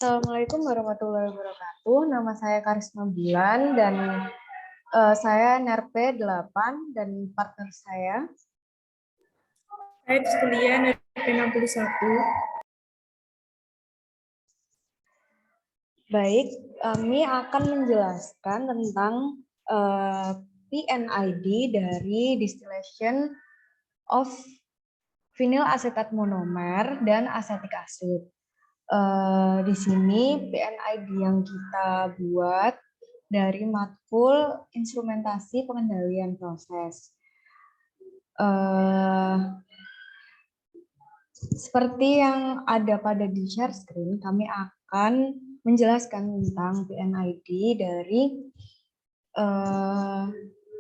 Assalamualaikum warahmatullahi wabarakatuh. Nama saya Karisma Bulan dan saya NRP 8 dan partner saya. Saya Julia NRP 61. Baik, kami akan menjelaskan tentang PNID dari distillation of vinyl asetat monomer dan acetic acid. Di sini PNID yang kita buat dari matkul instrumentasi pengendalian proses. Seperti yang ada pada di share screen, kami akan menjelaskan tentang PNID dari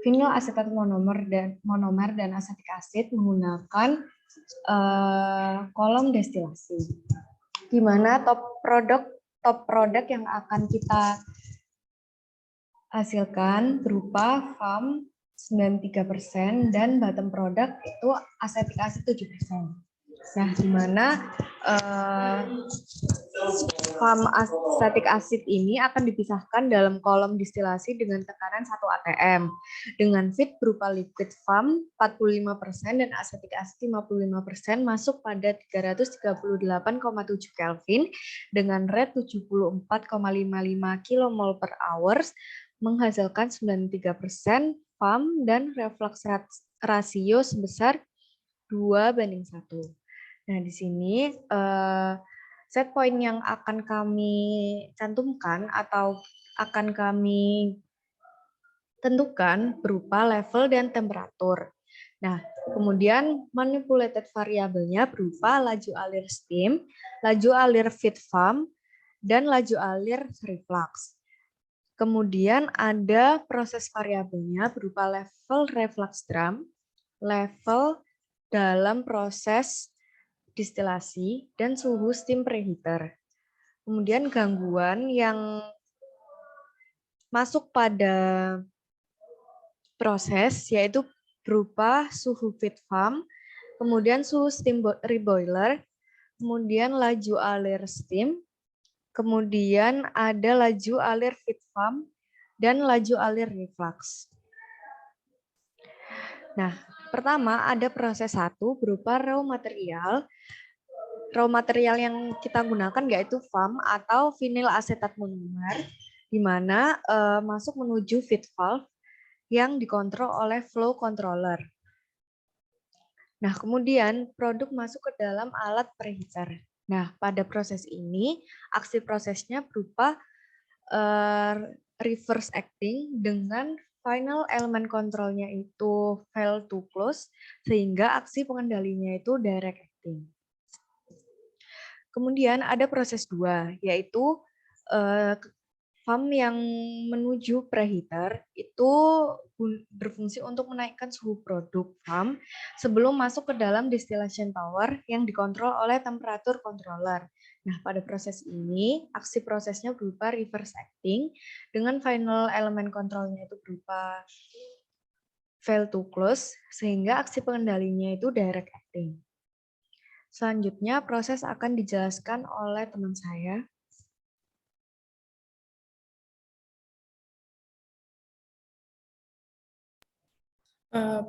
vinyl asetat monomer dan acetic acid menggunakan kolom destilasi. Di mana top produk yang akan kita hasilkan berupa FAM 93% dan bottom product itu acetic acid 7%. Nah, di mana FAM acetic acid ini akan dipisahkan dalam kolom distilasi dengan tekanan 1 atm dengan feed berupa liquid FAM 45% dan acetic acid 55% masuk pada 338,7 Kelvin dengan rate 74,55 kmol per hour menghasilkan 93% FAM dan reflux rasio sebesar 2:1. Nah, di sini set point yang akan kami cantumkan atau akan kami tentukan berupa level dan temperatur. Nah, kemudian manipulated variabelnya berupa laju alir steam, laju alir feed FAM, dan laju alir reflux. Kemudian ada proses variabelnya berupa level reflux drum, level dalam proses distilasi, dan suhu steam preheater. Kemudian gangguan yang masuk pada proses yaitu berupa suhu feed FAM, kemudian suhu steam reboiler, kemudian laju alir steam, kemudian ada laju alir feed FAM, dan laju alir reflux. Nah, pertama ada proses 1 berupa raw material. Raw material yang kita gunakan yaitu FAM atau vinyl asetat monomer, di mana masuk menuju feed valve yang dikontrol oleh flow controller. Nah, kemudian produk masuk ke dalam alat preheater. Nah, pada proses ini, aksi prosesnya berupa reverse acting dengan final element kontrolnya itu fail to close, sehingga aksi pengendalinya itu direct acting. Kemudian ada proses 2, yaitu FAM yang menuju preheater itu berfungsi untuk menaikkan suhu produk FAM sebelum masuk ke dalam distillation tower yang dikontrol oleh temperatur controller. Nah, pada proses ini, aksi prosesnya berupa reverse acting dengan final element kontrolnya itu berupa fail to close, sehingga aksi pengendalinya itu direct acting. Selanjutnya, proses akan dijelaskan oleh teman saya.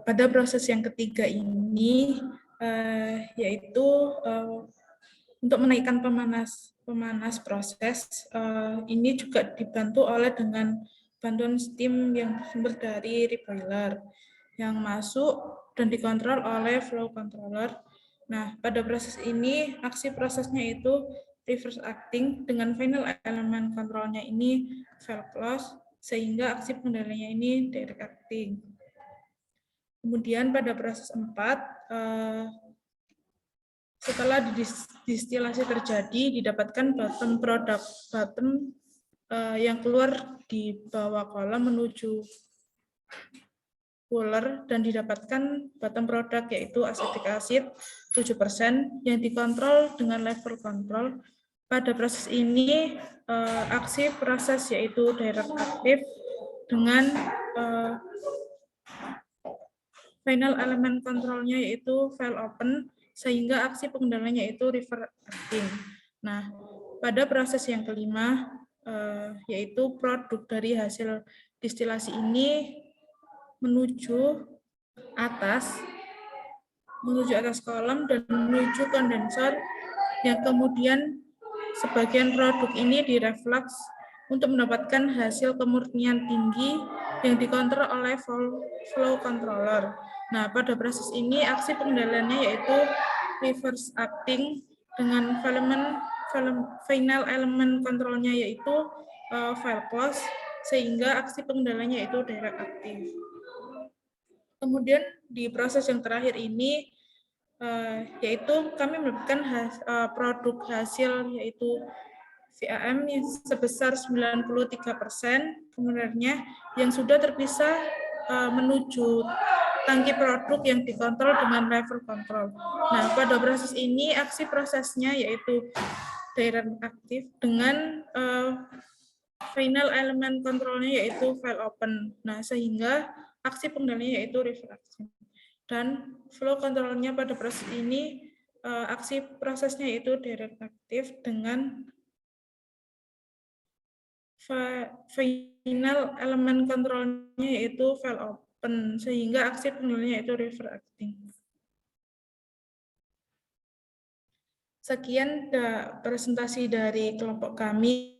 Pada proses yang ketiga ini, yaitu untuk menaikkan pemanas proses, ini juga dibantu oleh dengan bantuan steam yang bersumber dari reboiler yang masuk dan dikontrol oleh flow controller. Nah, pada proses ini, aksi prosesnya itu reverse acting dengan final element kontrolnya ini valve close, sehingga aksi pengendalinya ini direct acting. Kemudian pada proses 4, setelah distilasi terjadi, didapatkan bottom product, yang keluar di bawah kolom menuju cooler dan didapatkan bottom product yaitu acetic acid 7% yang dikontrol dengan level control. Pada proses ini aksi proses yaitu direct active dengan final element kontrolnya yaitu valve open sehingga aksi pengendaliannya itu reverse acting. Nah, pada proses yang kelima, yaitu produk dari hasil distilasi ini menuju atas kolom dan menuju kondensor, yang kemudian sebagian produk ini direfleks untuk mendapatkan hasil kemurnian tinggi yang dikontrol oleh flow controller. Nah, pada proses ini aksi pengendaliannya yaitu reverse acting dengan final element kontrolnya yaitu file close, sehingga aksi pengendaliannya yaitu direct active. Kemudian di proses yang terakhir ini yaitu kami mendapatkan produk hasil yaitu VAM yang sebesar 93% sebenarnya yang sudah terpisah menuju tangki produk yang dikontrol dengan level control. Nah, pada proses ini aksi prosesnya yaitu direct active dengan final element kontrolnya yaitu file open. Nah, sehingga aksi pengendaliannya yaitu refraction. Dan flow controlnya pada proses ini aksi prosesnya yaitu direct active dengan final element kontrolnya yaitu file open, sehingga aksi pengendaliannya yaitu refracting. Sekian presentasi dari kelompok kami.